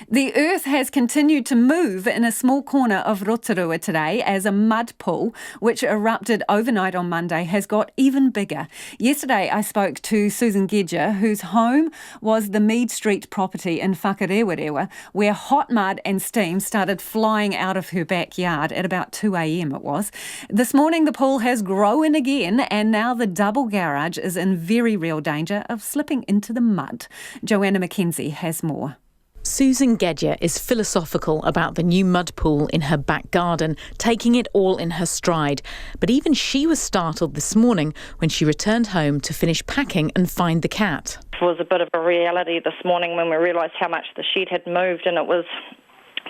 The earth has continued to move in a small corner of Rotorua today as a mud pool, which erupted overnight on Monday, has got even bigger. Yesterday I spoke to Susan Gedger, whose home was the Mead Street property in Whakarewarewa, where hot mud and steam started flying out of her backyard at about 2 a.m. it was. This morning the pool has grown again, and now the double garage is in very real danger of slipping into the mud. Joanna Mackenzie has more. Susan Gedger is philosophical about the new mud pool in her back garden, taking it all in her stride. But even she was startled this morning when she returned home to finish packing and find the cat. It was a bit of a reality this morning when we realised how much the shed had moved, and it was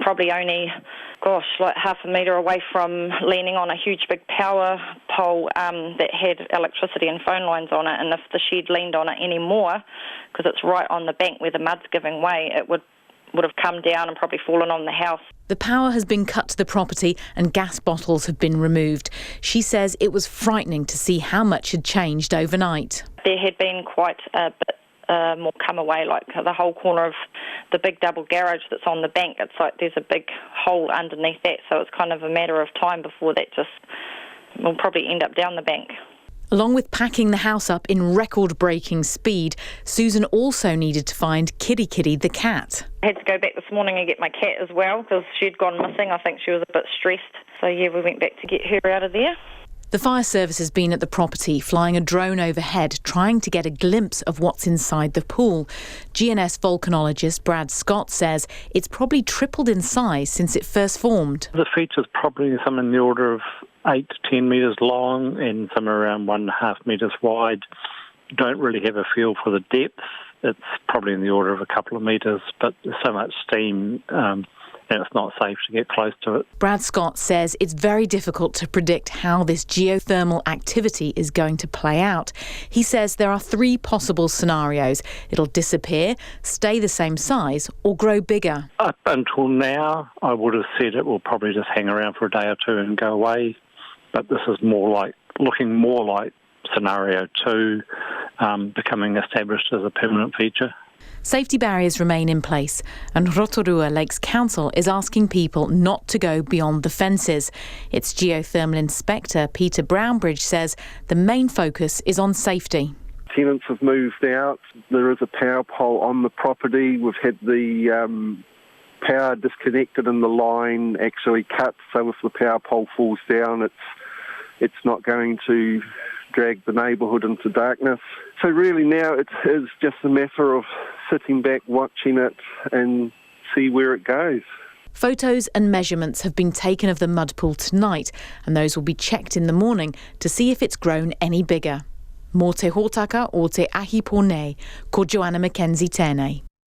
probably only, like half a metre away from leaning on a huge big power pole that had electricity and phone lines on it. And if the shed leaned on it any more, because it's right on the bank where the mud's giving way, it would have come down and probably fallen on the house. The power has been cut to the property and gas bottles have been removed. She says it was frightening to see how much had changed overnight. There had been quite a bit more come away, like the whole corner of the big double garage that's on the bank. It's like there's a big hole underneath that, so it's kind of a matter of time before that just will probably end up down the bank. Along with packing the house up in record-breaking speed, Susan also needed to find Kitty the cat. I had to go back this morning and get my cat as well because she'd gone missing. I think she was a bit stressed. So we went back to get her out of there. The fire service has been at the property, flying a drone overhead, trying to get a glimpse of what's inside the pool. GNS volcanologist Brad Scott says it's probably tripled in size since it first formed. The feature's probably something in the order of 8 to 10 metres long and somewhere around 1.5 metres wide. Don't really have a feel for the depth. It's probably in the order of a couple of metres, but there's so much steam and it's not safe to get close to it. Brad Scott says it's very difficult to predict how this geothermal activity is going to play out. He says there are 3 possible scenarios. It'll disappear, stay the same size, or grow bigger. Up until now, I would have said it will probably just hang around for a day or two and go away. But this is looking more like scenario 2, becoming established as a permanent feature. Safety barriers remain in place, and Rotorua Lakes Council is asking people not to go beyond the fences. Its geothermal inspector, Peter Brownbridge, says the main focus is on safety. Tenants have moved out. There is a power pole on the property. We've had the power disconnected and the line actually cut, so if the power pole falls down, it's not going to drag the neighbourhood into darkness. So really now it is just a matter of sitting back, watching it and see where it goes. Photos and measurements have been taken of the mud pool tonight, and those will be checked in the morning to see if it's grown any bigger. Mō te hōtaka o te ahi pōnei, ko Joanna Mackenzie tēnei.